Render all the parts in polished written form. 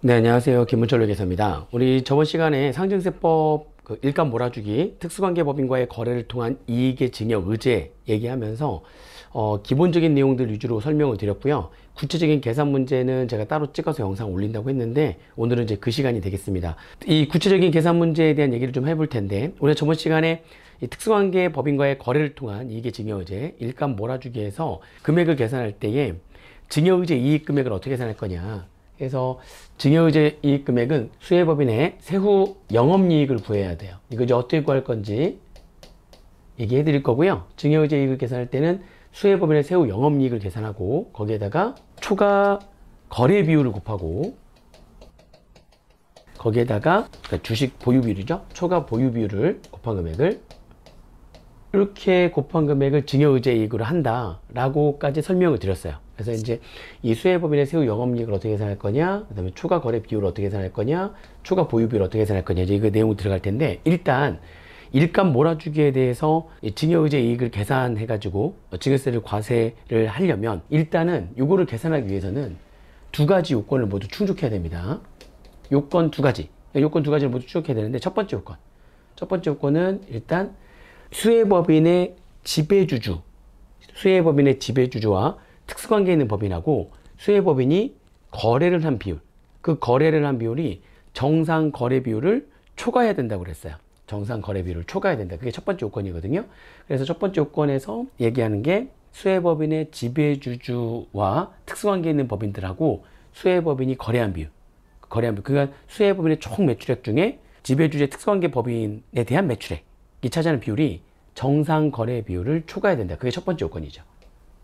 네, 안녕하세요. 김문철 회계사입니다. 우리 저번 시간에 상증세법 일감 몰아주기 특수관계법인과의 거래를 통한 이익의 증여 의제 얘기하면서 기본적인 내용들 위주로 설명을 드렸고요. 구체적인 계산 문제는 제가 따로 찍어서 영상 올린다고 했는데 오늘은 이제 그 시간이 되겠습니다. 이 구체적인 계산 문제에 대한 얘기를 좀 해볼 텐데 우리가 저번 시간에 이 특수관계법인과의 거래를 통한 이익의 증여 의제 일감 몰아주기에서 금액을 계산할 때에 증여 의제 이익 금액을 어떻게 계산할 거냐. 그래서 증여의제 이익금액은 수혜법인의 세후 영업이익을 구해야 돼요. 이거 이제 어떻게 구할 건지 얘기해 드릴 거고요. 증여의제 이익을 계산할 때는 수혜법인의 세후 영업이익을 계산하고 거기에다가 초과 거래 비율을 곱하고 거기에다가 주식 보유 비율이죠. 초과 보유 비율을 곱한 금액을 이렇게 곱한 금액을 증여의제 이익으로 한다라고까지 설명을 드렸어요. 그래서 이제 이 수혜법인의 세후 영업이익을 어떻게 계산할 거냐, 그 다음에 초과 거래 비율을 어떻게 계산할 거냐, 초과 보유 비율을 어떻게 계산할 거냐, 이제 그 내용이 들어갈 텐데, 일단 일감 몰아주기에 대해서 증여의제 이익을 계산해가지고 증여세를 과세를 하려면 일단은 요거를 계산하기 위해서는 두 가지 요건을 모두 충족해야 됩니다. 요건 두 가지, 요건 두 가지를 모두 충족해야 되는데 첫 번째 요건은 일단 수혜법인의 지배주주, 수혜법인의 지배주주와 특수관계 있는 법인하고 수혜법인이 거래를 한 비율, 그 거래를 한 비율이 정상 거래 비율을 초과해야 된다고 그랬어요. 정상 거래 비율을 초과해야 된다. 그게 첫 번째 요건이거든요. 그래서 첫 번째 요건에서 얘기하는 게 수혜법인의 지배주주와 특수관계 있는 법인들하고 수혜법인이 거래한 비율. 그러니까 수혜법인의 총 매출액 중에 지배주주의 특수관계 법인에 대한 매출액이 차지하는 비율이 정상 거래 비율을 초과해야 된다. 그게 첫 번째 요건이죠.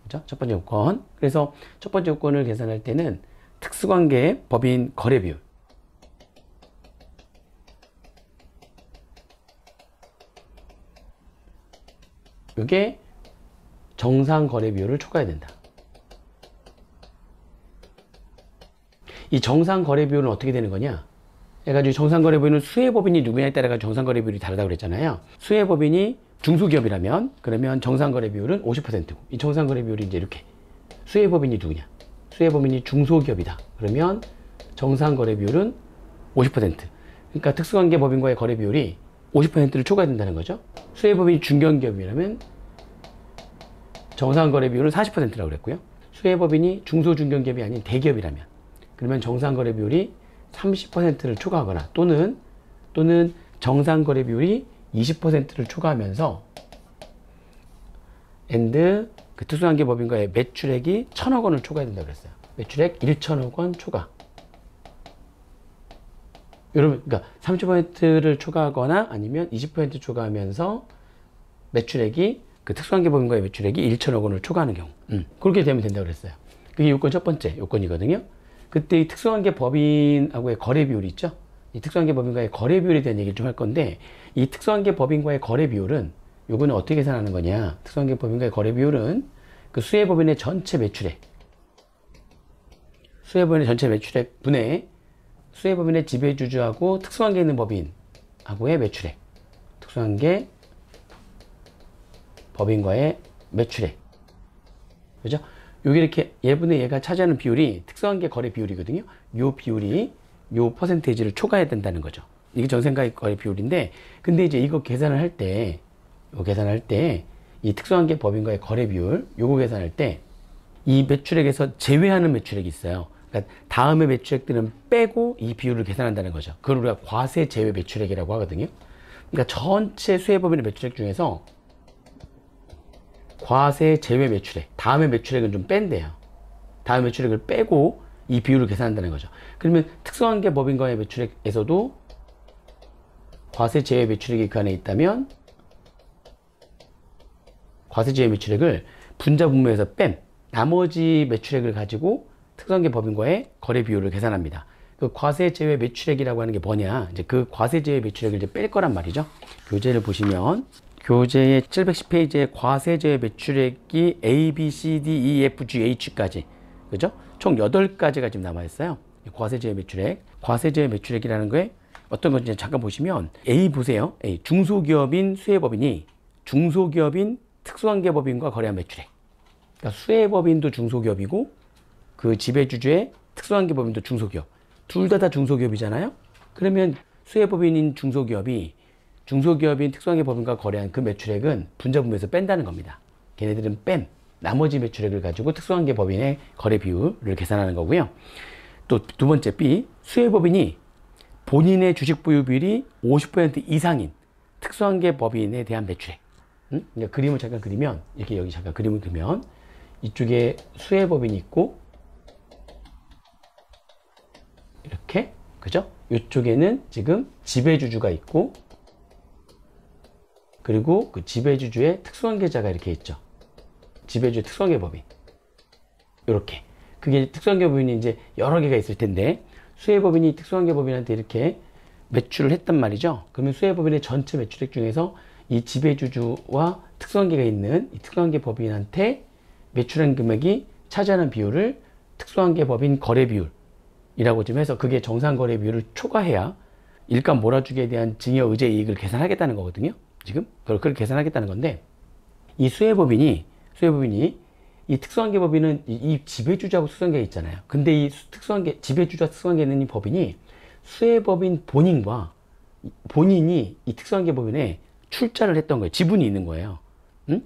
그죠? 첫 번째 요건. 그래서 첫 번째 요건을 계산할 때는 특수관계 법인 거래 비율. 이게 정상 거래 비율을 초과해야 된다. 이 정상 거래 비율은 어떻게 되는 거냐? 해가지고 정상 거래 비율은 수혜법인이 누구냐에 따라 정상 거래 비율이 다르다고 그랬잖아요. 수혜법인이 중소기업이라면 그러면 정상거래 비율은 50%고 이 정상거래 비율이 이제 이렇게 수혜법인이 누구냐, 수혜법인이 중소기업이다 그러면 정상거래 비율은 50%. 그러니까 특수관계법인과의 거래 비율이 50%를 초과해야 된다는 거죠. 수혜법인이 중견기업이라면 정상거래 비율은 40%라고 그랬고요. 수혜법인이 중소중견기업이 아닌 대기업이라면 그러면 정상거래 비율이 30%를 초과하거나 또는 정상거래 비율이 20%를 초과하면서 그 특수관계법인과의 매출액이 1,000억 원을 초과해야 된다고 그랬어요. 매출액 1,000억 원 초과. 여러분, 그러니까 30%를 초과하거나 아니면 20% 초과하면서 매출액이 그 특수관계법인과의 매출액이 1,000억 원을 초과하는 경우, 그렇게 되면 된다고 그랬어요. 그게 요건 첫 번째 요건이거든요. 그때 이 특수관계법인하고의 거래 비율이 있죠. 이 특수관계법인과의 거래 비율에 대한 얘기를 좀 할 건데 이 특수관계법인과의 거래 비율은 요거는 어떻게 계산하는 거냐. 특수관계법인과의 거래 비율은 그 수혜법인의 전체 매출액 분의 수혜법인의 지배주주하고 특수관계 있는 법인하고의 매출액, 특수관계 법인과의 매출액, 그죠? 요게 이렇게 얘분의 얘가 차지하는 비율이 특수관계 거래 비율이거든요. 요 비율이 요 퍼센테이지를 초과해야 된다는 거죠. 이게 정상가액 거래 비율인데, 근데 이제 이거 계산을 할 때, 이 특수관계 법인과의 거래 비율, 요거 계산할 때, 이 매출액에서 제외하는 매출액이 있어요. 그러니까 다음의 매출액들은 빼고 이 비율을 계산한다는 거죠. 그걸 우리가 과세 제외 매출액이라고 하거든요. 그러니까 전체 수혜법인의 매출액 중에서 과세 제외 매출액, 다음의 매출액은 좀 뺀대요. 다음 매출액을 빼고 이 비율을 계산한다는 거죠. 그러면 특수관계 법인과의 매출액에서도 과세 제외 매출액이 그 안에 있다면 과세 제외 매출액을 분자 분모에서 뺀 나머지 매출액을 가지고 특수관계 법인과의 거래 비율을 계산합니다. 그 과세 제외 매출액이라고 하는 게 뭐냐? 이제 그 과세 제외 매출액을 이제 뺄 거란 말이죠. 교재를 보시면 교재의 710페이지에 과세 제외 매출액이 A, B, C, D, E, F, G, H까지, 그죠? 총 8가지가 지금 남아있어요. 과세제외 매출액. 과세제외 매출액이라는 거에 어떤 건지 잠깐 보시면 A 보세요. A. 중소기업인 수혜법인이 중소기업인 특수관계법인과 거래한 매출액. 그러니까 수혜법인도 중소기업이고 그 지배주주의 특수관계법인도 중소기업. 둘 다 중소기업이잖아요. 그러면 수혜법인인 중소기업인 특수환경 법인과 거래한 그 매출액은 분자분모에서 뺀다는 겁니다. 걔네들은 나머지 매출액을 가지고 특수환경 법인의 거래 비율을 계산하는 거고요. 또 두 번째 B, 수혜법인이 본인의 주식 보유 비율이 50% 이상인 특수환경 법인에 대한 매출액. 그러니까 그림을 잠깐 그리면, 이렇게 여기 잠깐 그림을 그리면, 이쪽에 수혜법인이 있고, 이렇게, 그죠? 이쪽에는 지금 지배주주가 있고, 그리고 그 지배주주의 특수관계자가 이렇게 있죠. 지배주의 특수관계법인. 이렇게. 그게 특수관계법인이 이제 여러 개가 있을 텐데, 수혜법인이 특수관계법인한테 이렇게 매출을 했단 말이죠. 그러면 수혜법인의 전체 매출액 중에서 이 지배주주와 특수관계가 있는 이 특수관계법인한테 매출한 금액이 차지하는 비율을 특수관계법인 거래 비율이라고 좀 해서, 그게 정상 거래 비율을 초과해야 일감 몰아주기에 대한 증여 의제 이익을 계산하겠다는 거거든요. 지금 그걸 계산하겠다는 건데, 이 수혜법인이 이 특수관계법인은 이 지배주주하고 특수관계가 있잖아요. 근데 이 지배주주와 특수관계 있는 이 법인이 수혜법인 본인이 이 특수관계법인에 출자를 했던 거예요. 지분이 있는 거예요. 응?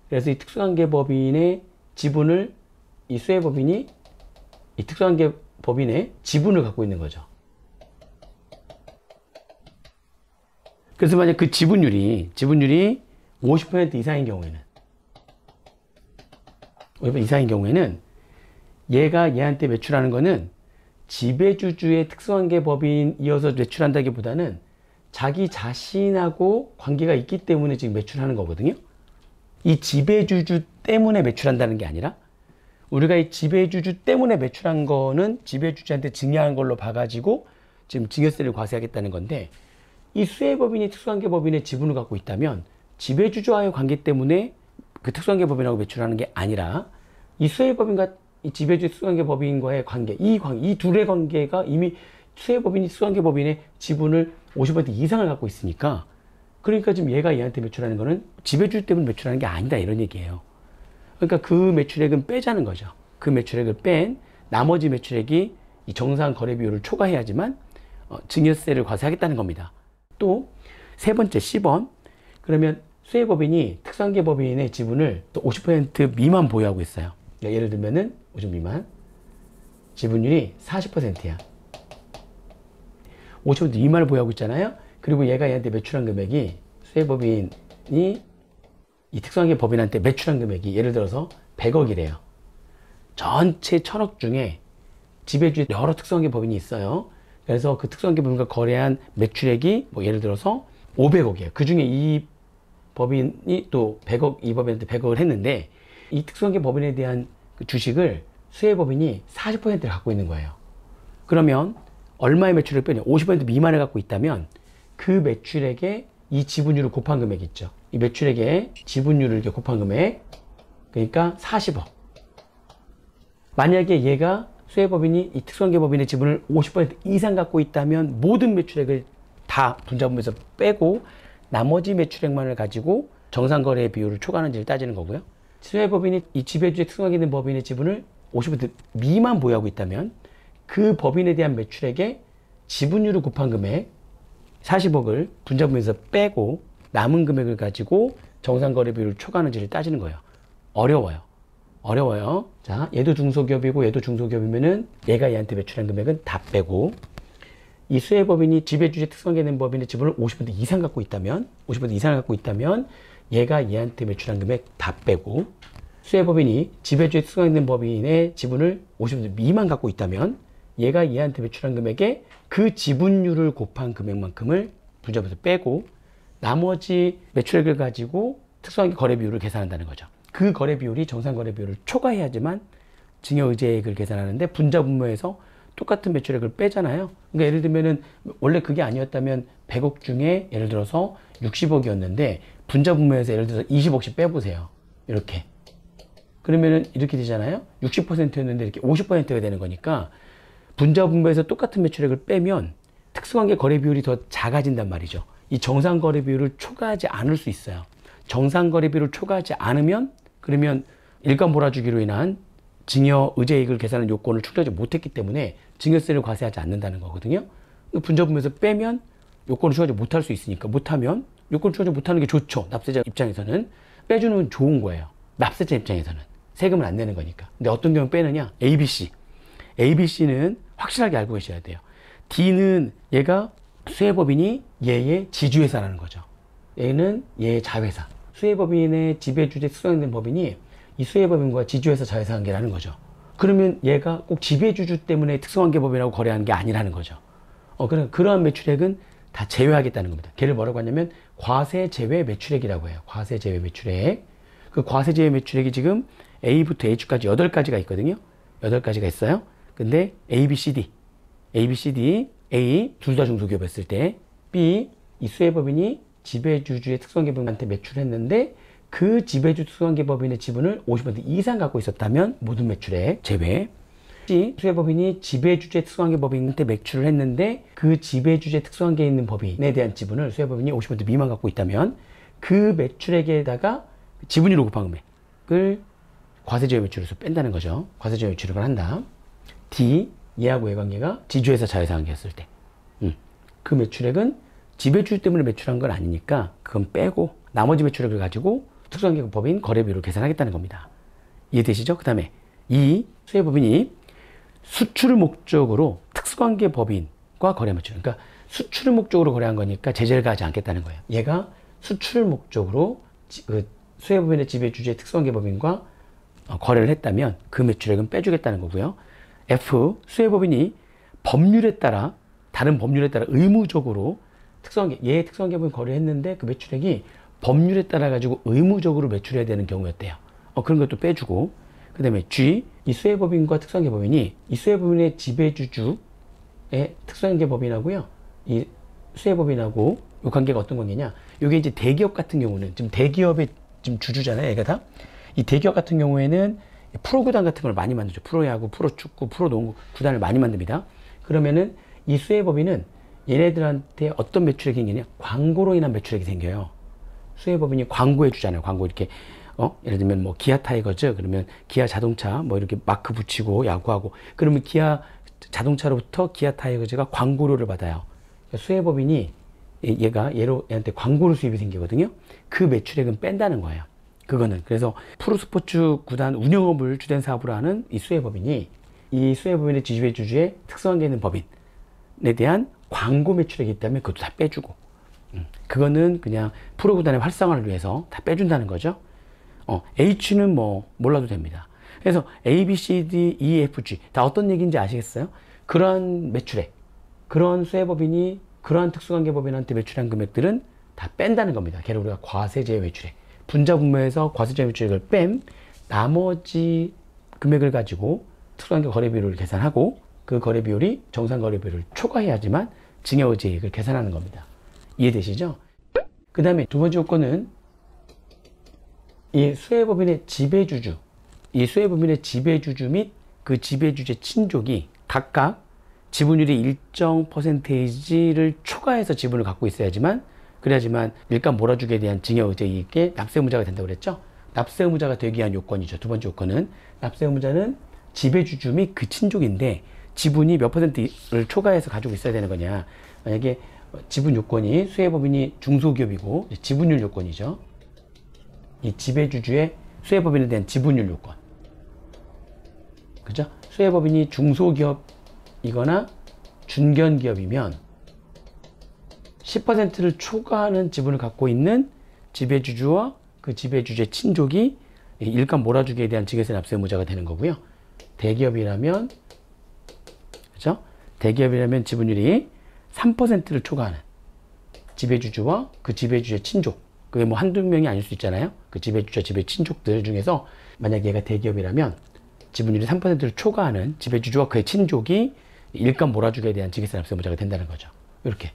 그래서 이 특수관계법인의 지분을 이 수혜법인이 이 특수관계법인의 지분을 갖고 있는 거죠. 그래서 만약 그 지분율이 50% 이상인 경우에는 얘가 얘한테 매출하는 거는 지배주주의 특수관계법인이어서 매출한다기보다는 자기 자신하고 관계가 있기 때문에 지금 매출하는 거거든요. 이 지배주주 때문에 매출한다는 게 아니라, 우리가 이 지배주주 때문에 매출한 거는 지배주주한테 증여한 걸로 봐가지고 지금 증여세를 과세하겠다는 건데, 이 수혜법인이 특수관계법인의 지분을 갖고 있다면 지배주주와의 관계 때문에 그 특수관계법인하고 매출하는 게 아니라, 이 수혜법인과 이 지배주 특수관계법인과의 관계, 이 둘의 관계가 이미 수혜법인이 특수관계법인의 지분을 50% 이상을 갖고 있으니까, 그러니까 지금 얘가 얘한테 매출하는 거는 지배주주 때문에 매출하는 게 아니다, 이런 얘기예요. 그러니까 그 매출액은 빼자는 거죠. 그 매출액을 뺀 나머지 매출액이 이 정상 거래 비율을 초과해야지만 증여세를 과세하겠다는 겁니다. 또 세 번째 C번, 그러면 수혜법인이 특수관계법인의 지분을 또 50% 미만 보유하고 있어요. 그러니까 예를 들면은 50 미만, 지분율이 40%야. 50% 미만을 보유하고 있잖아요. 그리고 얘가 얘한테 매출한 금액이, 수혜법인이 이 특수관계법인한테 매출한 금액이 예를 들어서 100억이래요. 전체 1000억 중에 지배주의 여러 특수관계법인이 있어요. 그래서 그 특수관계법인과 거래한 매출액이 뭐 예를 들어서 500억이에요. 그 중에 이 법인이 또 100억, 이 법인한테 100억을 했는데, 이 특수관계법인에 대한 그 주식을 수혜법인이 40%를 갖고 있는 거예요. 그러면 얼마의 매출을 빼냐? 50% 미만을 갖고 있다면 그 매출액에 이 지분율을 곱한 금액이 있죠. 이 매출액에 지분율을 이렇게 곱한 금액, 그러니까 40억. 만약에 얘가 수혜법인이 이 특수관계법인의 지분을 50% 이상 갖고 있다면 모든 매출액을 다 분자분모에서 빼고 나머지 매출액만을 가지고 정상거래 비율을 초과하는지를 따지는 거고요. 수혜법인이 이 지배주의 특수관계 있는 법인의 지분을 50% 미만 보유하고 있다면 그 법인에 대한 매출액에 지분율을 곱한 금액 40억을 분자분모에서 빼고 남은 금액을 가지고 정상거래 비율을 초과하는지를 따지는 거예요. 어려워요. 자, 얘도 중소기업이고 얘도 중소기업이면은 얘가 얘한테 매출한 금액은 다 빼고, 이 수혜법인이 지배주주의 특수관계 있는 법인의 지분을 50% 이상 갖고 있다면, 50% 이상을 갖고 있다면 얘가 얘한테 매출한 금액 다 빼고, 수혜법인이 지배주주의 특수관계 있는 법인의 지분을 50% 미만 갖고 있다면 얘가 얘한테 매출한 금액에 그 지분율을 곱한 금액만큼을 분자분모에서 빼고 나머지 매출액을 가지고 특수관계 거래 비율을 계산한다는 거죠. 그 거래 비율이 정상 거래 비율을 초과해야지만 증여 의제액을 계산하는데, 분자분모에서 똑같은 매출액을 빼잖아요. 그러니까 예를 들면은 원래 그게 아니었다면 100억 중에 예를 들어서 60억이었는데 분자분모에서 예를 들어서 20억씩 빼보세요. 이렇게. 그러면은 이렇게 되잖아요. 60%였는데 이렇게 50%가 되는 거니까 분자분모에서 똑같은 매출액을 빼면 특수관계 거래 비율이 더 작아진단 말이죠. 이 정상 거래 비율을 초과하지 않을 수 있어요. 정상 거래 비율을 초과하지 않으면, 그러면 일감 몰아주기로 인한 증여의제이익을 계산하는 요건을 충족하지 못했기 때문에 증여세를 과세하지 않는다는 거거든요. 분자분모에서 빼면 요건을 충족하지 못할 수 있으니까, 못하면 요건을 충족하지 못하는 게 좋죠. 납세자 입장에서는 빼주는 건 좋은 거예요. 납세자 입장에서는 세금을 안 내는 거니까. 근데 어떤 경우 빼느냐? ABC. ABC는 확실하게 알고 계셔야 돼요. D는 얘가 수혜법인이 얘의 지주회사라는 거죠. 얘는 얘의 자회사. 수혜법인의 지배주제 특성된 법인이 이 수혜법인과 지주회사 자회사 관계라는 거죠. 그러면 얘가 꼭 지배주주 때문에 특성관계법인하고 거래하는 게 아니라는 거죠. 그러한 매출액은 다 제외하겠다는 겁니다. 걔를 뭐라고 하냐면 과세 제외 매출액이라고 해요. 과세 제외 매출액. 그 과세 제외 매출액이 지금 A부터 H까지 8가지가 있거든요. 8가지가 있어요. 근데 A, B, C, D. A, B, C, D, A 둘 다 중소기업이었을 때, B 이 수혜법인이 지배주주의 특성계법인한테 매출했는데 그 지배주 특성계법인의 지분을 50% 이상 갖고 있었다면 모든 매출액 제외. C 수혜법인이 지배주주의 특성계법인한테 매출을 했는데 그 지배주주의 특성계에 있는 법인에 대한 지분을 수혜법인이 50% 미만 갖고 있다면 그 매출액에다가 지분율로 곱한 금액을 과세제외 매출에서 뺀다는 거죠. 과세제외 매출액을 한다. D 얘하고 얘 관계가 지주회사 자회사 관계였을 때, 그 매출액은 지배주 때문에 매출한 건 아니니까 그건 빼고 나머지 매출액을 가지고 특수관계법인 거래비율을 계산하겠다는 겁니다. 이해되시죠? 그 다음에 이 수혜법인이 수출을 목적으로 특수관계법인과 거래 매출, 그러니까 수출을 목적으로 거래한 거니까 제재를 가하지 않겠다는 거예요. 얘가 수출을 목적으로 그 수혜법인의 지배주주의 특수관계법인과 거래를 했다면 그 매출액은 빼주겠다는 거고요. F 수혜법인이 법률에 따라 다른 법률에 따라 의무적으로 얘의 특수관계법인 거래했는데 그 매출액이 법률에 따라 가지고 의무적으로 매출해야 되는 경우였대요. 그런 것도 빼주고, 그 다음에 G 이 수혜법인과 특수관계법인이 이 수혜법인의 지배주주의 특수관계법인하고요, 이 수혜법인하고 이 관계가 어떤 관계냐? 이게 이제 대기업 같은 경우는 지금 대기업의 지금 주주잖아요, 얘가 다. 이 대기업 같은 경우에는 프로구단 같은 걸 많이 만들죠. 프로야구, 프로축구, 프로농구 구단을 많이 만듭니다. 그러면은 이 수혜법인은 얘네들한테 어떤 매출액이 생기냐? 광고로 인한 매출액이 생겨요. 수혜법인이 광고해 주잖아요. 광고 이렇게, 예를 들면 뭐 기아 타이거즈, 그러면 기아 자동차 뭐 이렇게 마크 붙이고 야구하고, 그러면 기아 자동차로부터 기아 타이거즈가 광고료를 받아요. 그러니까 수혜법인이 얘한테 광고료 수입이 생기거든요. 그 매출액은 뺀다는 거예요. 그거는. 그래서 프로스포츠 구단 운영업을 주된 사업으로 하는 이 수혜법인이 이 수혜법인의 지주의 특성관계 있는 법인에 대한 광고 매출액이 있다면 그것도 다 빼주고, 그거는 그냥 프로구단의 활성화를 위해서 다 빼준다는 거죠. H는 뭐 몰라도 됩니다. 그래서 A, B, C, D, E, F, G 다 어떤 얘기인지 아시겠어요? 그러한 매출액, 그런 수혜법인이 그러한 특수관계법인한테 매출한 금액들은 다 뺀다는 겁니다. 걔를 우리가 과세제외 매출액, 분자분모에서 과세제외 매출액을 뺀 나머지 금액을 가지고 특수관계 거래비율을 계산하고 그 거래비율이 정상 거래비율을 초과해야지만 증여의제이익을 계산하는 겁니다. 이해되시죠? 그 다음에 두 번째 요건은 이 수혜법인의 지배주주, 이 수혜법인의 지배주주 및 그 지배주주의 친족이 각각 지분율이 일정 퍼센테이지를 초과해서 지분을 갖고 있어야지만, 그래야지만 일감 몰아주기에 대한 증여의제이익의 납세의무자가 된다고 그랬죠? 납세의무자가 되기 위한 요건이죠. 두 번째 요건은 납세의무자는 지배주주 및 그 친족인데 지분이 몇 퍼센트를 초과해서 가지고 있어야 되는 거냐? 만약에 지분 요건이 수혜법인이 중소기업이고 지분율 요건이죠. 이 지배주주의 수혜법인에 대한 지분율 요건. 그죠? 수혜법인이 중소기업이거나 중견기업이면 10%를 초과하는 지분을 갖고 있는 지배주주와 그 지배주주의 친족이 일감 몰아주기에 대한 증여세 납세의무자가 되는 거고요. 대기업이라면, 그죠? 대기업이라면 지분율이 3%를 초과하는 지배주주와 그 지배주주의 친족, 그게 뭐 한두 명이 아닐 수 있잖아요. 그 지배주주와 지배 친족들 중에서 만약 얘가 대기업이라면 지분율이 3%를 초과하는 지배주주와 그의 친족이 일감 몰아주기에 대한 증여세 납세의무자가 된다는 거죠. 이렇게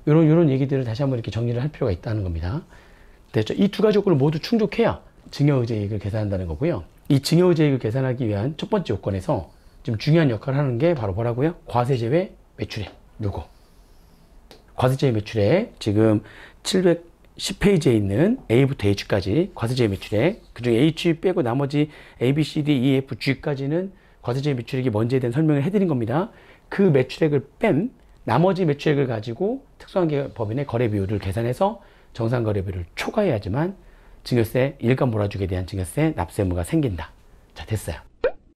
요런 얘기들을 다시 한번 이렇게 정리를 할 필요가 있다는 겁니다. 됐죠? 이 두 가지 요건을 모두 충족해야 증여의제이익을 계산한다는 거고요. 이 증여의제이익을 계산하기 위한 첫 번째 요건에서 좀 중요한 역할을 하는 게 바로 뭐라고요? 과세제외 매출액. 요거. 과세제외 매출액 지금 10페이지에 있는 A부터 H까지 과세제외 매출액, 그중에 H 빼고 나머지 A, B, C, D, E, F, G까지는 과세제외 매출액이 뭔지에 대한 설명을 해드린 겁니다. 그 매출액을 뺀 나머지 매출액을 가지고 특수관계법인의 거래비율을 계산해서 정상거래비율을 초과해야지만 증여세, 일감 몰아주기에 대한 증여세 납세 의무가 생긴다. 자, 됐어요.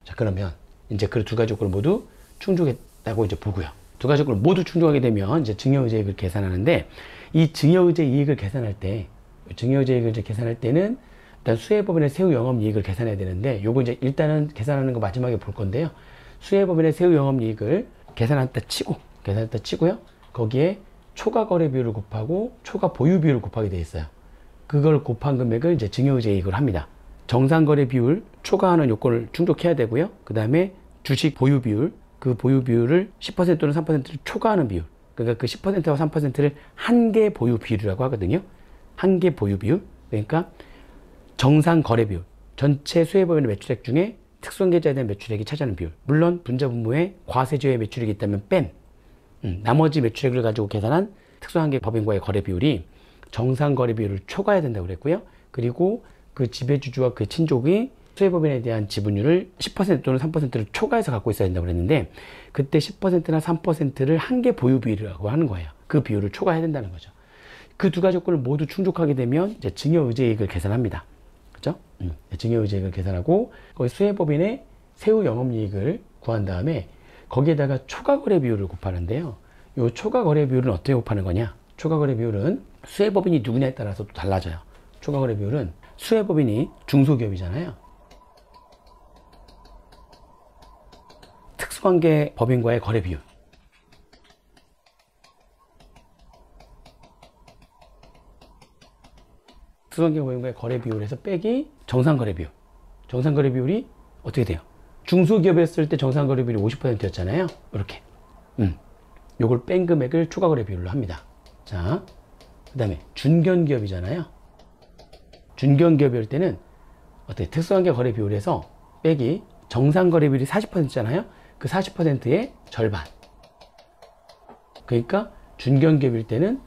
자, 그러면 이제 그 두 가지 요건을 모두 충족했다고 이제 보고요. 두 가지 요건을 모두 충족하게 되면 이제 증여의제이익을 계산하는데, 이 증여의제이익을 계산할 때, 증여의제이익을 이제 계산할 때는 일단 수혜법인의 세후 영업이익을 계산해야 되는데, 요거 이제 일단은 계산하는 거 마지막에 볼 건데요. 수혜법인의 세후 영업이익을 계산했다 치고요. 거기에 초과 거래 비율을 곱하고 초과 보유 비율을 곱하게 돼 있어요. 그걸 곱한 금액을 이제 증여의제이익을 합니다. 정상 거래 비율 초과하는 요건을 충족해야 되고요. 그 다음에 주식 보유 비율, 그 보유 비율을 10% 또는 3%를 초과하는 비율. 그러니까 그 10%와 3%를 한계 보유 비율이라고 하거든요. 한계 보유 비율. 그러니까 정상 거래 비율. 전체 수혜법인의 매출액 중에 특수관계자에 대한 매출액이 차지하는 비율. 물론 분자분모에 과세제외 매출액이 있다면 뺀 나머지 매출액을 가지고 계산한 특수관계법인과의 거래 비율이 정상 거래 비율을 초과해야 된다고 그랬고요. 그리고 그 지배주주와 그 친족이 수혜법인에 대한 지분율을 10% 또는 3%를 초과해서 갖고 있어야 된다고 그랬는데, 그때 10%나 3%를 한계 보유 비율이라고 하는 거예요. 그 비율을 초과해야 된다는 거죠. 그 두 가지 요건을 모두 충족하게 되면 이제 증여의제이익을 계산합니다. 그죠? 증여의제이익을 계산하고 거기 수혜법인의 세후 영업이익을 구한 다음에 거기에다가 초과거래 비율을 곱하는데요. 이 초과거래 비율은 어떻게 곱하는 거냐? 초과거래 비율은 수혜법인이 누구냐에 따라서 또 달라져요. 초과거래 비율은 수혜법인이 중소기업이잖아요. 특수관계 법인과의 거래 비율. 특수관계 법인과의 거래 비율에서 빼기 정상거래 비율. 정상거래 비율이 어떻게 돼요? 중소기업이었을 때 정상거래 비율이 50%였잖아요. 이렇게. 요걸 뺀 금액을 초과거래 비율로 합니다. 자, 그 다음에 중견기업이잖아요. 중견기업일 때는 어떻게 특수관계 거래 비율에서 빼기 정상거래 비율이 40%잖아요. 그 40%의 절반. 그러니까 중견기업일 때는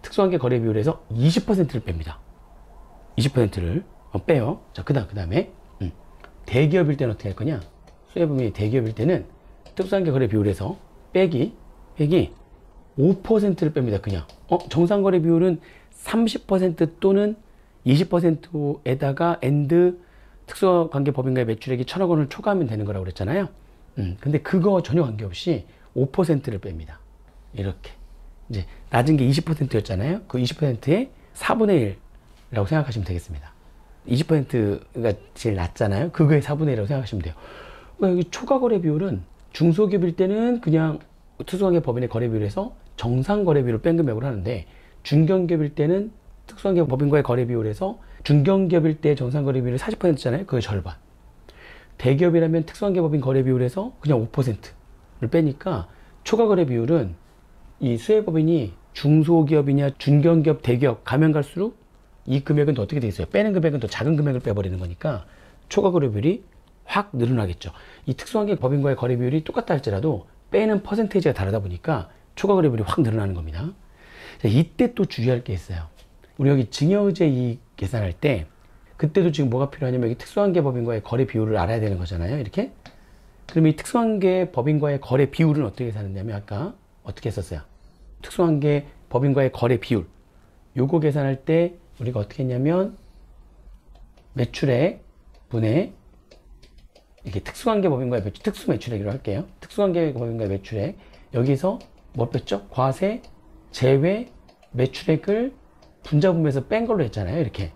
특수관계 거래 비율에서 20%를 뺍니다. 20%를 빼요. 자, 그 다음에 대기업일 때는 어떻게 할 거냐? 수혜법인이 대기업일 때는 특수관계 거래 비율에서 빼기 5%를 뺍니다. 그냥 정상거래 비율은 30% 또는 20%에다가 엔드 특수관계법인과의 매출액이 1,000억 원을 초과하면 되는 거라고 그랬잖아요. 근데 그거 전혀 관계없이 5%를 뺍니다. 이렇게. 이제 낮은 게 20%였잖아요. 그 20%의 4분의 1이라고 생각하시면 되겠습니다. 20%가 제일 낮잖아요. 그거의 4분의 1이라고 생각하시면 돼요. 그러니까 여기 초과거래 비율은 중소기업일 때는 그냥 특수관계법인의 거래 비율에서 정상 거래 비율을 뺀 금액으로 하는데, 중견기업일 때는 특수관계법인과의 거래 비율에서 중견기업일 때 정상 거래 비율이 40%잖아요. 그의 절반. 대기업이라면 특수관계법인 거래 비율에서 그냥 5%를 빼니까 초과 거래 비율은 이 수혜법인이 중소기업이냐 중견기업, 대기업 가면 갈수록 이 금액은 더 어떻게 돼 있어요? 빼는 금액은 더 작은 금액을 빼버리는 거니까 초과 거래 비율이 확 늘어나겠죠. 이 특수관계법인과의 거래 비율이 똑같다 할지라도 빼는 퍼센테이지가 다르다 보니까 초과 거래 비율이 확 늘어나는 겁니다. 자, 이때 또 주의할 게 있어요. 우리 여기 증여의제 이익 계산할 때 그때도 지금 뭐가 필요하냐면 여기 특수관계법인과의 거래 비율을 알아야 되는 거잖아요. 이렇게. 그러면 이 특수관계법인과의 거래 비율은 어떻게 계산했냐면 아까 어떻게 했었어요? 특수관계법인과의 거래 비율. 요거 계산할 때 우리가 어떻게 했냐면 매출액 분의 이렇게 특수관계법인과의 매출, 특수매출액으로 할게요. 특수관계법인과의 매출액. 여기서 뭐 뺐죠? 과세, 제외, 매출액을 분자분모에서 뺀 걸로 했잖아요. 이렇게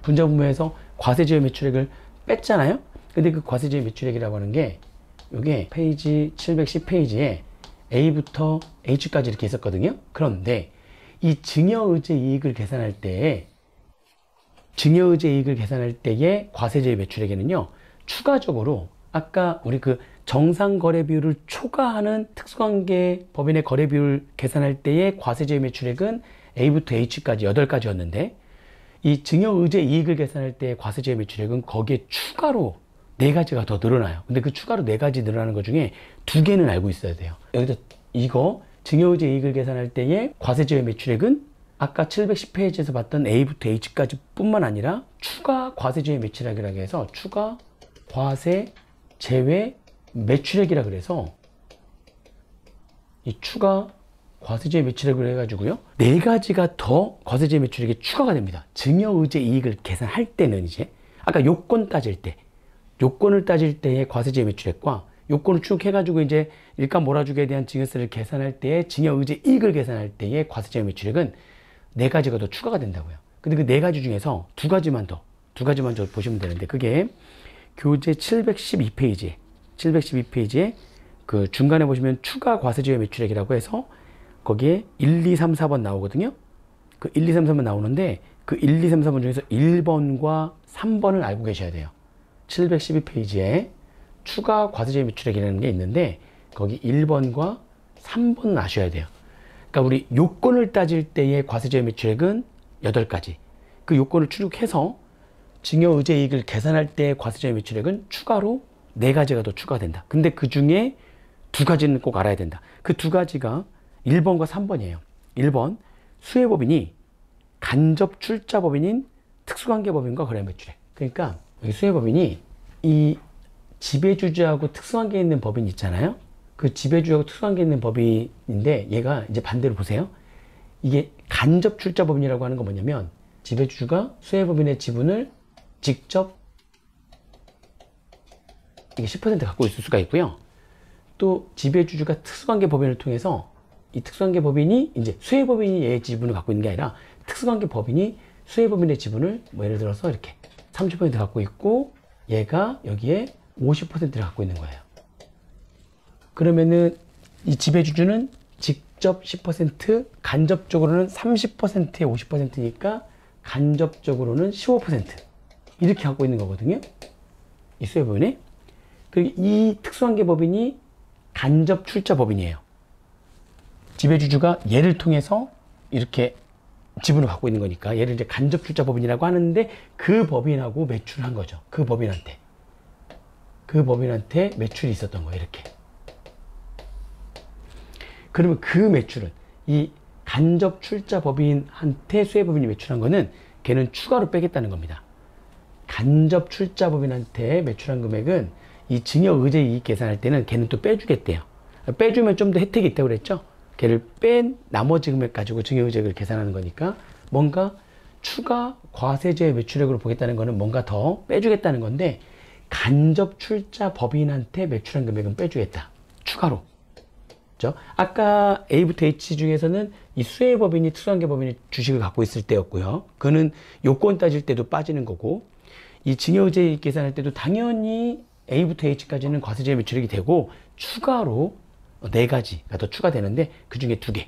분자분모에서 과세제외 매출액을 뺐잖아요. 근데 그 과세제외 매출액이라고 하는 게 이게 페이지 710페이지에 A부터 H까지 이렇게 있었거든요. 그런데 이 증여의제 이익을 계산할 때의 과세제외 매출액에는요, 추가적으로 아까 우리 그 정상 거래 비율을 초과하는 특수관계 법인의 거래 비율 계산할 때의 과세제외 매출액은 A부터 H까지 8가지였는데, 이 증여의제 이익을 계산할 때의 과세제외 매출액은 거기에 추가로 4가지가 더 늘어나요. 근데 그 추가로 4가지 늘어나는 것 중에 2개는 알고 있어야 돼요. 여기서 이거 증여의제 이익을 계산할 때의 과세제외 매출액은 아까 710페이지에서 봤던 A부터 H까지 뿐만 아니라 추가 과세제외 매출액이라고 해서 추가 과세 제외 매출액이라 그래서 이 추가 과세제외 매출액을 해가지고요, 네 가지가 더 과세제외 매출액이 추가가 됩니다. 증여의제 이익을 계산할 때는 이제 아까 요건을 따질 때의 과세제외 매출액과 요건을 쭉 해가지고 이제 일감 몰아주기에 대한 증여세를 계산할 때의 증여의제 이익을 계산할 때의 과세제외 매출액은 네 가지가 더 추가가 된다고요. 근데 그 네 가지 중에서 두 가지만 더 보시면 되는데, 그게 교재 712페이지에 그 중간에 보시면 추가 과세제외 매출액이라고 해서 거기에 1, 2, 3, 4번 나오거든요. 그 1, 2, 3, 4번 나오는데 그 1, 2, 3, 4번 중에서 1번과 3번을 알고 계셔야 돼요. 712페이지에 추가 과세제외 매출액이라는 게 있는데 거기 1번과 3번은 아셔야 돼요. 그러니까 우리 요건을 따질 때의 과세제외 매출액은 8가지. 그 요건을 추측해서 증여의제 이익을 계산할 때의 과세제외 매출액은 추가로 4가지가 더 추가된다. 근데 그 중에 2가지는 꼭 알아야 된다. 그 2가지가 1번과 3번이에요. 1번, 수혜법인이 간접 출자법인인 특수관계법인과 거래 매출액. 그러니까 여기 수혜법인이 이 지배주주하고 특수관계 있는 법인 있잖아요. 그 지배주주하고 특수관계 있는 법인인데 얘가 이제 반대로 보세요. 이게 간접 출자법인이라고 하는 건 뭐냐면 지배주주가 수혜법인의 지분을 직접 이게 10% 갖고 있을 수가 있고요. 또 지배주주가 특수관계 법인을 통해서 이 특수관계 법인이 이제 수혜법인이 얘의 지분을 갖고 있는 게 아니라 특수관계 법인이 수혜법인의 지분을 뭐 예를 들어서 이렇게 30% 갖고 있고 얘가 여기에 50%를 갖고 있는 거예요. 그러면은 이 지배주주는 직접 10%, 간접적으로는 30%에 50%니까 간접적으로는 15% 이렇게 갖고 있는 거거든요. 이 수혜법인이. 그리고 이 특수관계법인이 간접 출자법인이에요. 지배주주가 얘를 통해서 이렇게 지분을 갖고 있는 거니까 얘를 이제 간접 출자법인이라고 하는데 그 법인하고 매출을 한 거죠. 그 법인한테 매출이 있었던 거예요. 이렇게. 그러면 그 매출은 이 간접 출자 법인한테 수혜법인이 매출한 거는 걔는 추가로 빼겠다는 겁니다. 간접 출자 법인한테 매출한 금액은 이 증여의제 이익 계산할 때는 걔는 또 빼주겠대요. 빼주면 좀 더 혜택이 있다고 그랬죠. 걔를 뺀 나머지 금액 가지고 증여의제를 계산하는 거니까 뭔가 추가 과세제 매출액으로 보겠다는 거는 뭔가 더 빼주겠다는 건데 간접 출자 법인한테 매출한 금액은 빼주겠다. 추가로. 그렇죠? 아까 A부터 H 중에서는 이 수혜법인이 특수관계법인이 주식을 갖고 있을 때였고요. 그거는 요건 따질 때도 빠지는 거고 이 증여의제 계산할 때도 당연히 A부터 H까지는 과세제 매출액이 되고 추가로 4가지가 더 추가되는데 그 중에 2개는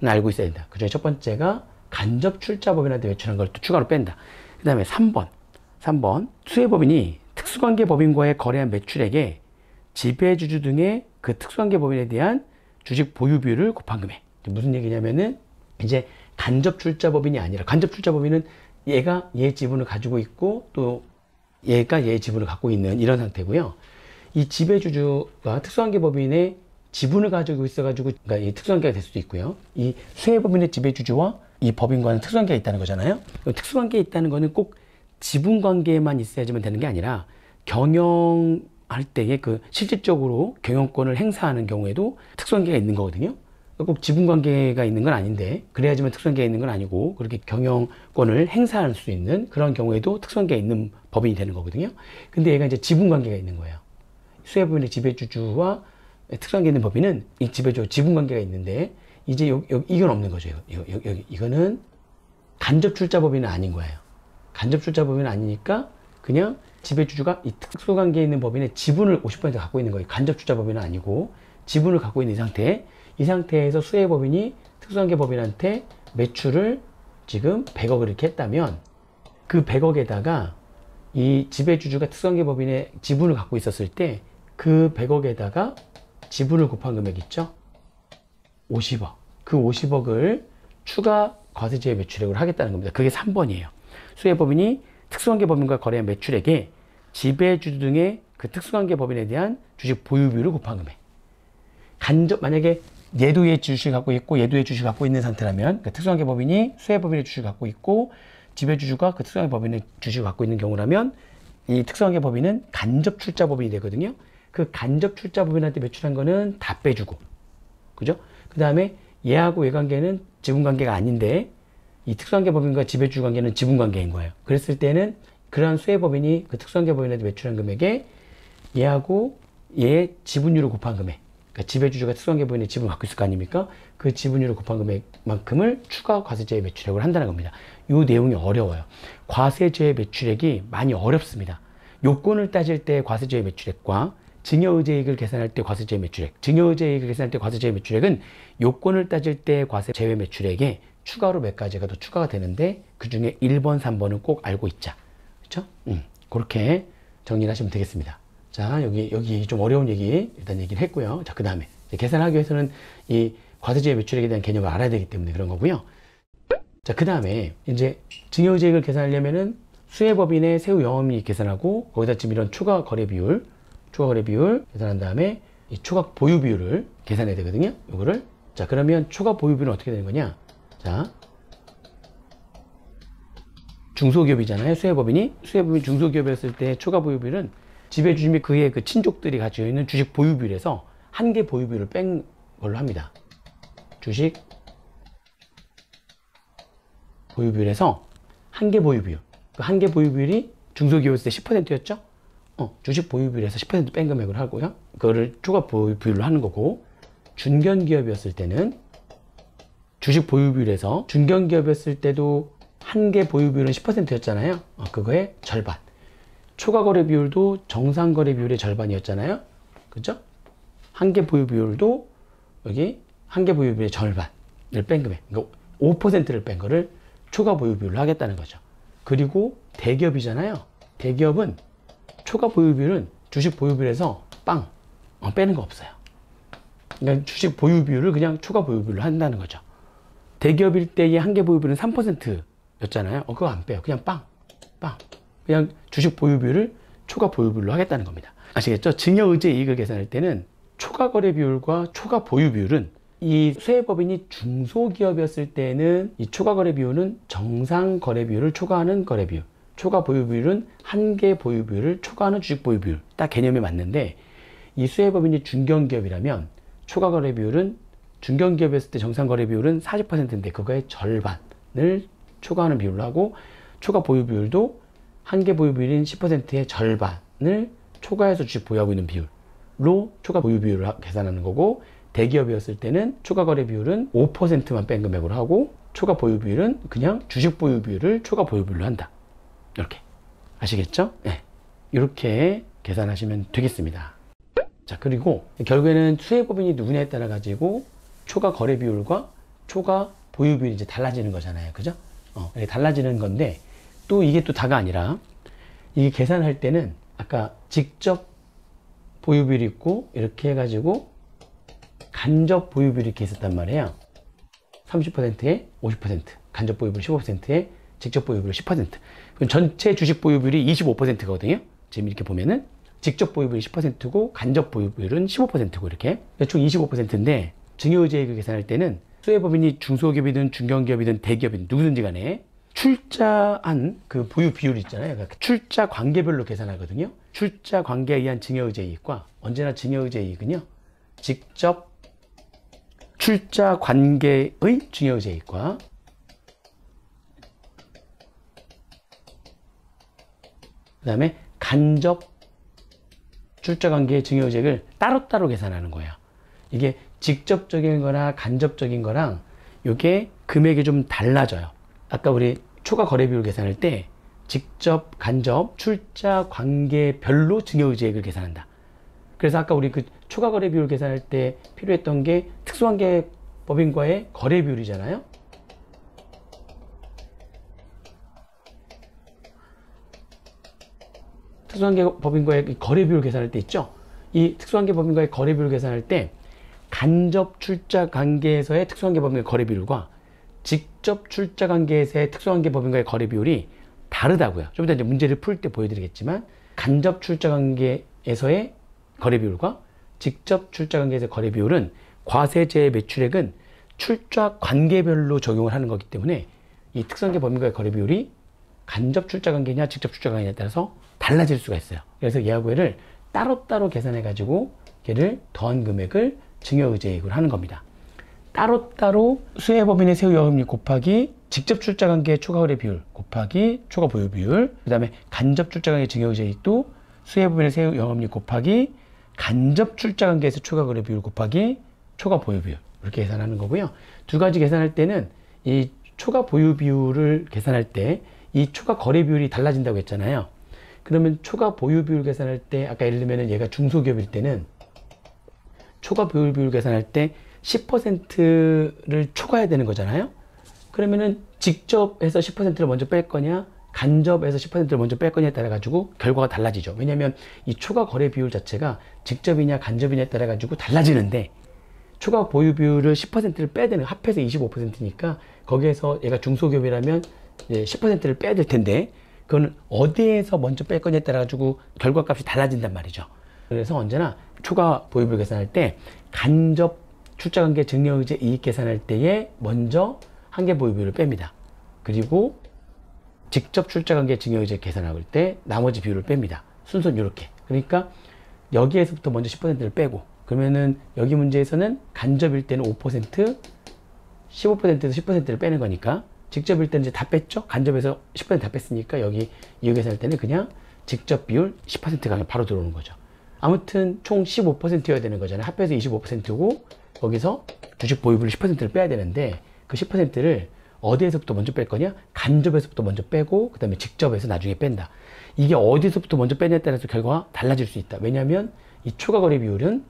알고 있어야 된다. 그 중에 첫 번째가 간접 출자법인한테 매출한 걸 또 추가로 뺀다. 그 다음에 3번 수혜법인이 특수관계법인과의 거래한 매출액에 지배주주 등의 그 특수관계법인에 대한 주식 보유비율을 곱한 금액. 무슨 얘기냐면은 이제 간접 출자법인이 아니라 간접 출자법인은 얘가 얘 지분을 가지고 있고 또 얘가 얘 지분을 갖고 있는 이런 상태고요. 이 지배주주가 특수관계법인의 지분을 가지고 있어가지고 그러니까 이 특수관계가 될 수도 있고요. 이 수혜법인의 지배주주와 이 법인과는 특수관계가 있다는 거잖아요. 특수관계가 있다는 거는 꼭 지분관계만 있어야지만 되는 게 아니라 경영할 때에 그 실질적으로 경영권을 행사하는 경우에도 특수관계가 있는 거거든요. 꼭 지분관계가 있는 건 아닌데 그래야지만 특수관계가 있는 건 아니고 그렇게 경영권을 행사할 수 있는 그런 경우에도 특수관계가 있는 법인이 되는 거거든요. 근데 얘가 이제 지분관계가 있는 거예요. 수혜법인의 지배주주와 특수관계 있는 법인은 이 지배주와 지분관계가 있는데 이제 이건 없는 거죠. 이거는 간접 출자법인은 아닌 거예요. 간접 출자법인은 아니니까 그냥 지배주주가 이 특수관계에 있는 법인의 지분을 50% 갖고 있는 거예요. 간접 출자법인은 아니고 지분을 갖고 있는 이 상태에서 수혜법인이 특수관계법인한테 매출을 지금 100억을 이렇게 했다면 그 100억에다가 이 지배주주가 특수관계법인의 지분을 갖고 있었을 때 그 100억에다가 지분을 곱한 금액 있죠? 50억. 그 50억을 추가 과세제 매출액으로 하겠다는 겁니다. 그게 3번이에요. 수혜법인이 특수관계법인과 거래한 매출액에 지배주주 등의 그 특수관계법인에 대한 주식 보유비율을 곱한 금액. 만약에 얘도 얘 주식을 갖고 있고 얘도 얘 주식을 갖고 있는 상태라면 그 특수관계 법인이 수혜법인의 주식을 갖고 있고 지배주주가 그 특수관계 법인의 주식을 갖고 있는 경우라면 이 특수관계 법인은 간접 출자 법인이 되거든요. 그 간접 출자 법인한테 매출한 거는 다 빼주고, 그죠? 그 다음에 얘하고 얘 관계는 지분 관계가 아닌데 이 특수관계 법인과 지배주주 관계는 지분 관계인 거예요. 그랬을 때는 그러한 수혜법인이 그 특수관계 법인한테 매출한 금액에 얘하고 얘 지분율을 곱한 금액, 그러니까 지배주주가 특수관계 법인의 지분을 갖고 있을 거 아닙니까? 그 지분율을 곱한 금액만큼을 추가 과세제외 매출액으로 한다는 겁니다. 이 내용이 어려워요. 과세제외 매출액이 많이 어렵습니다. 요건을 따질 때 과세제외 매출액과 증여의제이익을 계산할 때 과세제외 매출액, 증여의제이익을 계산할 때 과세제외 매출액은 요건을 따질 때 과세제외 매출액에 추가로 몇 가지가 더 추가가 되는데 그 중에 1번, 3번은 꼭 알고 있자. 그렇죠? 그렇게 정리를 하시면 되겠습니다. 자, 여기 좀 어려운 얘기 일단 얘기를 했고요. 자, 그 다음에 계산하기 위해서는 이 과세제외 매출액에 대한 개념을 알아야 되기 때문에 그런 거고요. 자, 그 다음에 이제 증여의제익을 계산하려면은 수혜법인의 세후 영업이익 계산하고 거기다 지금 이런 추가 거래 비율 계산한 다음에 이 초과 보유 비율을 계산해야 되거든요. 요거를. 자, 그러면 초과 보유 비율은 어떻게 되는 거냐? 자, 중소기업이잖아요. 수혜법인이 중소기업이었을 때 초과 보유 비율은 지배주주 및 그의 그 친족들이 가지고 있는 주식 보유 비율에서 한 개 보유 비율을 뺀 걸로 합니다. 주식 보유 비율에서 한 개 보유 비율. 그 한 개 보유 비율이 중소기업이었을 때 10%였죠? 주식 보유 비율에서 10% 뺀 금액을 하고요. 그거를 초과 보유 비율로 하는 거고, 중견기업이었을 때는 주식 보유 비율에서 중견기업이었을 때도 한 개 보유 비율은 10%였잖아요. 그거의 절반. 초과 거래 비율도 정상 거래 비율의 절반이었잖아요. 그죠? 한 개 보유 비율도 여기 한 개 보유 비율의 절반을 뺀 금액. 그러니까 5%를 뺀 거를 초과 보유 비율로 하겠다는 거죠. 그리고 대기업이잖아요. 대기업은 초과 보유 비율은 주식 보유 비율에서 빼는 거 없어요. 그러니까 주식 보유 비율을 그냥 초과 보유 비율로 한다는 거죠. 대기업일 때의 한 개 보유 비율은 3%였잖아요. 그거 안 빼요. 그냥 그냥 주식 보유 비율을 초과 보유 비율로 하겠다는 겁니다. 아시겠죠? 증여의제 이익을 계산할 때는 초과 거래 비율과 초과 보유 비율은 이 수혜법인이 중소기업이었을 때는 이 초과 거래 비율은 정상 거래 비율을 초과하는 거래 비율, 초과 보유 비율은 한 개 보유 비율을 초과하는 주식 보유 비율, 딱 개념이 맞는데, 이 수혜법인이 중견기업이라면 초과 거래 비율은 중견기업이었을 때 정상 거래 비율은 40%인데 그거의 절반을 초과하는 비율로 하고, 초과 보유 비율도 한 개 보유 비율인 10%의 절반을 초과해서 주식 보유하고 있는 비율로 초과 보유 비율을 계산하는 거고, 대기업이었을 때는 초과 거래 비율은 5%만 뺀 금액으로 하고, 초과 보유 비율은 그냥 주식 보유 비율을 초과 보유 비율로 한다. 이렇게. 아시겠죠? 네. 이렇게 계산하시면 되겠습니다. 자, 그리고 결국에는 수혜법인이 누구냐에 따라 가지고 초과 거래 비율과 초과 보유 비율이 이제 달라지는 거잖아요. 그죠? 달라지는 건데, 또 이게 또 다가 아니라, 이게 계산할 때는 아까 직접 보유 비율이 있고, 이렇게 해가지고 간접 보유 비율이 이렇게 있었단 말이에요. 30%에 50%, 간접 보유 비율 15%에 직접 보유 비율 10%. 그럼 전체 주식 보유 비율이 25%거든요. 지금 이렇게 보면은 직접 보유 비율이 10%고 간접 보유 비율은 15%고 이렇게 총 25%인데, 증여의제익을 계산할 때는 수혜법인이 중소기업이든 중견기업이든 대기업이든 누구든지 간에 출자한 그 보유 비율 있잖아요. 그러니까 출자 관계별로 계산하거든요. 출자 관계에 의한 증여의제이익과, 언제나 증여의제이익은요, 직접 출자 관계의 증여의제이익과 그 다음에 간접 출자 관계의 증여의제익을 따로따로 계산하는 거예요. 이게 직접적인 거나 간접적인 거랑 이게 금액이 좀 달라져요. 아까 우리 초과 거래 비율 계산할 때 직접, 간접, 출자 관계별로 증여의제익을 계산한다. 그래서 아까 우리 그 초과 거래 비율 계산할 때 필요했던 게 특수관계 법인과의 거래 비율이잖아요. 특수관계 법인과의 거래 비율 계산할 때 있죠. 이 특수관계 법인과의 거래 비율 계산할 때 간접 출자 관계에서의 특수관계 법인과의 거래 비율과 직접 출자 관계에서의 특수관계 법인과의 거래 비율이 다르다고요. 좀 이따 이제 문제를 풀 때 보여드리겠지만, 간접 출자 관계에서의 거래 비율과 직접 출자 관계에서의 거래 비율은 과세제 매출액은 출자 관계별로 적용을 하는 거기 때문에 이 특수관계 범위과의 거래 비율이 간접 출자 관계냐 직접 출자 관계냐에 따라서 달라질 수가 있어요. 그래서 예하구해를 따로따로 계산해 가지고 걔를 더한 금액을 증여의제이익으로 하는 겁니다. 따로따로 수혜법인의 세후영업이익 곱하기 직접 출자 관계의 초과 거래 비율 곱하기 초과 보유 비율, 그 다음에 간접 출자 관계 증여의제이익도 수혜법인의 세후영업이익 곱하기 간접 출자 관계에서 초과 거래 비율 곱하기 초과 보유 비율, 이렇게 계산하는 거고요. 두 가지 계산할 때는 이 초과 보유 비율을 계산할 때 이 초과 거래 비율이 달라진다고 했잖아요. 그러면 초과 보유 비율 계산할 때, 아까 예를 들면 얘가 중소기업일 때는 초과 보유 비율 계산할 때 10%를 초과해야 되는 거잖아요. 그러면은 직접 해서 10%를 먼저 뺄 거냐, 간접해서 10%를 먼저 뺄 거냐에 따라 가지고 결과가 달라지죠. 왜냐면 이 초과 거래 비율 자체가 직접이냐 간접이냐에 따라 가지고 달라지는데, 초과 보유 비율을 10%를 빼야 되는, 합해서 25%니까 거기에서 얘가 중소기업이라면 이제 10%를 빼야 될 텐데, 그건 어디에서 먼저 뺄 거냐에 따라 가지고 결과값이 달라진단 말이죠. 그래서 언제나 초과 보유 비율 계산할 때 간접 출자관계 증여의제 이익 계산할 때에 먼저 한계 보유 비율을 뺍니다. 그리고 직접 출자관계 증여의제 계산할 때 나머지 비율을 뺍니다. 순서는 이렇게. 그러니까 여기에서부터 먼저 10%를 빼고, 그러면은 여기 문제에서는 간접일 때는 5%, 15%에서 10%를 빼는 거니까, 직접일 때는 이제 다 뺐죠? 간접에서 10% 다 뺐으니까 여기 이익 계산할 때는 그냥 직접 비율 10%가 그냥 바로 들어오는 거죠. 아무튼 총 15%여야 되는 거잖아요. 합해서 25%고 거기서 주식 보유비율 10%를 빼야 되는데, 그 10%를 어디에서부터 먼저 뺄 거냐? 간접에서부터 먼저 빼고 그 다음에 직접에서 나중에 뺀다. 이게 어디서부터 먼저 빼냐에 따라서 결과가 달라질 수 있다. 왜냐하면 이 초과 거래 비율은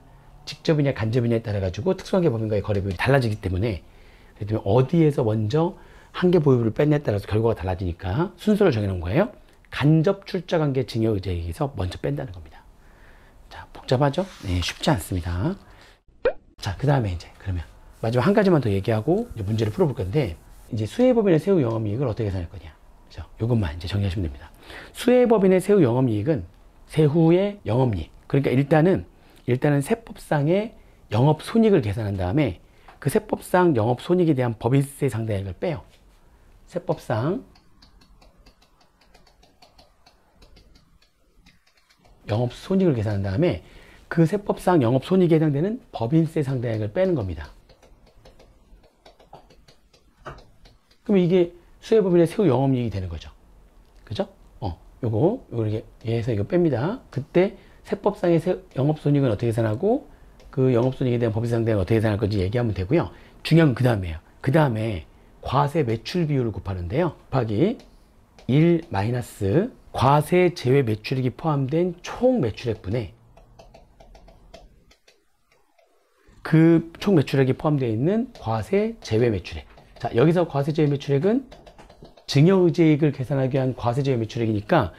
직접이냐 간접이냐에 따라 가지고 특수관계 법인과의 거래 비율이 달라지기 때문에, 그래도 어디에서 먼저 한계 보유비율을 뺐냐에 따라서 결과가 달라지니까 순서를 정해놓은 거예요. 간접 출자관계 증여의제에서 먼저 뺀다는 겁니다. 자, 복잡하죠? 네, 쉽지 않습니다. 자, 그 다음에 이제 그러면 마지막 한 가지만 더 얘기하고 이제 문제를 풀어볼 건데, 이제 수혜법인의 세후 영업이익을 어떻게 계산할 거냐. 그죠? 이것만 이제 정리하시면 됩니다. 수혜법인의 세후 영업이익은 세후의 영업이익. 그러니까 일단은 세법상의 영업손익을 계산한 다음에 그 세법상 영업손익에 대한 법인세 상대액을 빼요. 세법상 영업손익을 계산한 다음에 그 세법상 영업손익에 해당되는 법인세 상대액을 빼는 겁니다. 그럼 이게 수혜법인의 세후 영업이익이 되는 거죠. 그죠? 요거 이렇게 얘에서 이거 뺍니다. 그때 세법상의 영업손익은 어떻게 계산하고 그 영업손익에 대한 법인세 상대액은 어떻게 계산할 건지 얘기하면 되고요. 중요한 건 그 다음에요. 그 다음에 과세 매출 비율을 곱하는데요. 곱하기 1 마이너스 과세 제외 매출액이 포함된 총 매출액분의 그 총 매출액이 포함되어 있는 과세 제외 매출액. 자, 여기서 과세 제외 매출액은 증여의제이익을 계산하기 위한 과세 제외 매출액이니까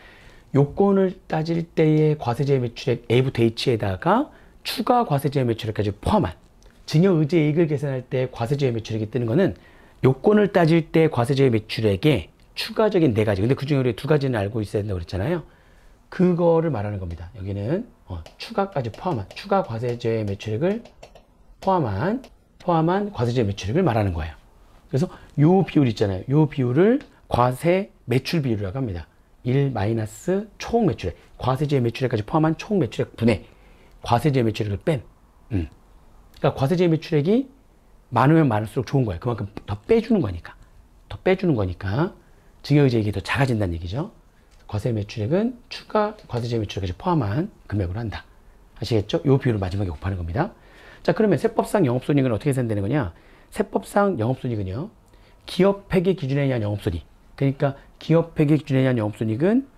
요건을 따질 때의 과세 제외 매출액 A부터 H에다가 추가 과세 제외 매출액까지 포함한 증여의제이익을 계산할 때 과세 제외 매출액이 뜨는 거는 요건을 따질 때 과세 제외 매출액에 추가적인 네 가지, 근데 그 중에 우리 두 가지는 알고 있어야 된다고 그랬잖아요. 그거를 말하는 겁니다. 여기는 추가까지 포함한, 추가 과세 제외 매출액을 포함한 과세 제외 매출액을 말하는 거예요. 그래서 요 비율 있잖아요. 요 비율을 과세 매출 비율이라고 합니다. 1 마이너스 총 매출액, 과세 제외 매출액까지 포함한 총 매출액 분의 과세 제외 매출액을 뺀. 그러니까 과세 제외 매출액이 많으면 많을수록 좋은 거예요. 그만큼 더 빼주는 거니까 증여의제이익이 더 작아진다는 얘기죠. 과세 매출액은 추가 과세 제외 매출액까지 포함한 금액으로 한다. 아시겠죠? 요 비율을 마지막에 곱하는 겁니다. 자, 그러면 세법상 영업손익은 어떻게 계산되는 거냐? 세법상 영업손익은요, 기업회계 기준에 의한 영업손익. 그러니까 기업회계 기준에 의한 영업손익은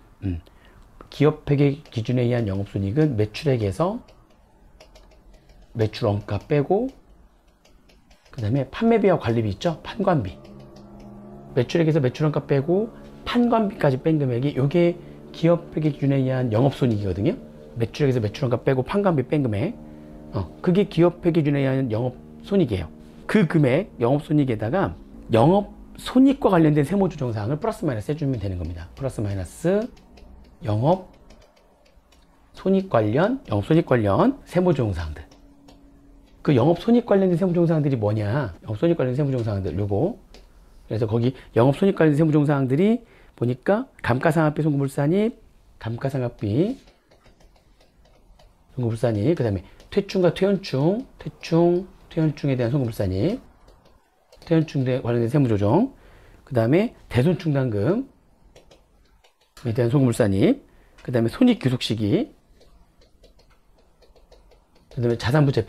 기업회계 기준에 의한 영업손익은 매출액에서 매출 원가 빼고 그 다음에 판매비와 관리비 있죠? 판관비. 매출액에서 매출 원가 빼고 판관비까지 뺀 금액이 요게 기업회계 기준에 의한 영업손익이거든요. 매출액에서 매출 원가 빼고 판관비 뺀 금액. 그게 기업회계 기준에 의한 영업손익이에요. 그 금액, 영업손익에다가 영업손익과 관련된 세무조정사항을 플러스 마이너스 해주면 되는 겁니다. 플러스 마이너스 영업손익 관련 세무조정사항들. 그 영업손익 관련된 세무조항사항들이 뭐냐? 영업손익 관련된 세무조항사항들 요거. 그래서 거기 영업손익 관련된 세무조항사항들이 보니까 감가상각비 송금불산입, 감가상각비 송금불산입, 그 다음에 퇴충과 퇴연충, 퇴연충에 대한 송금불산입, 퇴연충에 관련된 세무조정, 그 다음에 대손충당금에 대한 송금불산입, 그 다음에 손익규속시기, 그 다음에 자산부채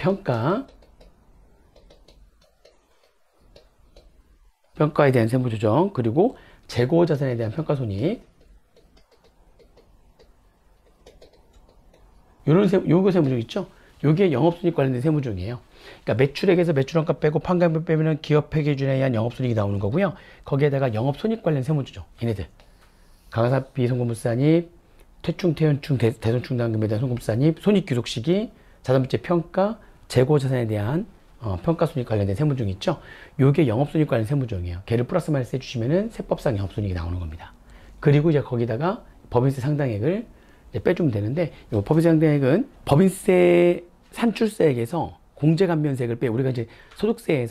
평가에 대한 세무조정, 그리고 재고자산에 대한 평가손익, 요거 세무조정 있죠? 요게 영업손익 관련된 세무조정이에요. 그러니까 매출액에서 매출원가 빼고 판관비 빼면 기업회계기준에 의한 영업손익이 나오는 거고요. 거기에다가 영업손익 관련 세무조정, 얘네들 가가사비 송금불산입, 퇴충, 퇴연충, 대손충당금에 대한 송금불산입, 손익규속시기, 자산부채 평가, 재고자산에 대한 평가손익 관련된 세무조정이 있죠. 요게 영업손익 관련 세무조정이에요. 걔를 플러스 마이너스 해주시면은 세법상 영업손익이 나오는 겁니다. 그리고 이제 거기다가 법인세 상당액을 이제 빼주면 되는데, 요 법인세 상당액은 법인세 산출세액에서 공제감면세액을 빼, 우리가 이제 소득세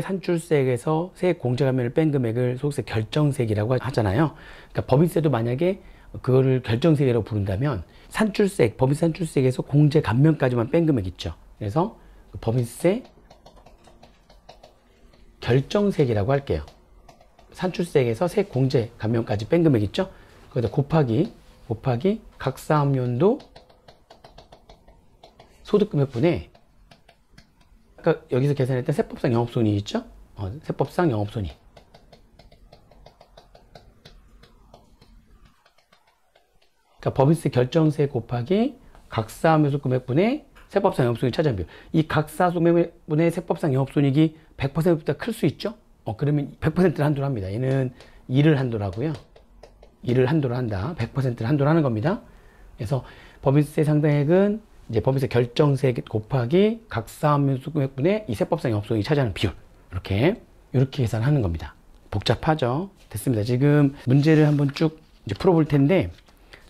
산출세액에서 세액 공제감면을 뺀 금액을 소득세 결정세액이라고 하잖아요. 그러니까 법인세도 만약에 그거를 결정세액이라고 부른다면 산출세액, 법인세 산출세액에서 공제감면까지만 뺀 금액 있죠. 그래서 그 법인세 결정세액이라고 할게요. 산출세액에서 세액 공제감면까지 뺀 금액 있죠. 거기다 곱하기 각 사업연도 소득금액분의, 아까 여기서 계산했던 세법상 영업손익 있죠? 세법상 영업손익. 그러니까 법인세 결정세 곱하기 각사하면서 금액분의 세법상 영업손익 차지한 비율. 이 각사소매분의 세법상 영업손익이 100%보다 클 수 있죠? 그러면 100%를 한도로 합니다. 얘는 2를 한도로 하고요. 2를 한도로 한다. 100%를 한도로 하는 겁니다. 그래서 법인세 상당액은 이제 법인세 결정세 곱하기 각사하면서 금액분의 이 세법상 영업손익이 차지하는 비율. 이렇게 계산하는 겁니다. 복잡하죠? 됐습니다. 지금 문제를 한번 쭉 이제 풀어볼 텐데,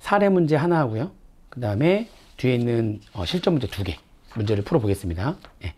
사례 문제 하나 하고요. 그 다음에 뒤에 있는 실전 문제 2개 문제를 풀어보겠습니다. 예.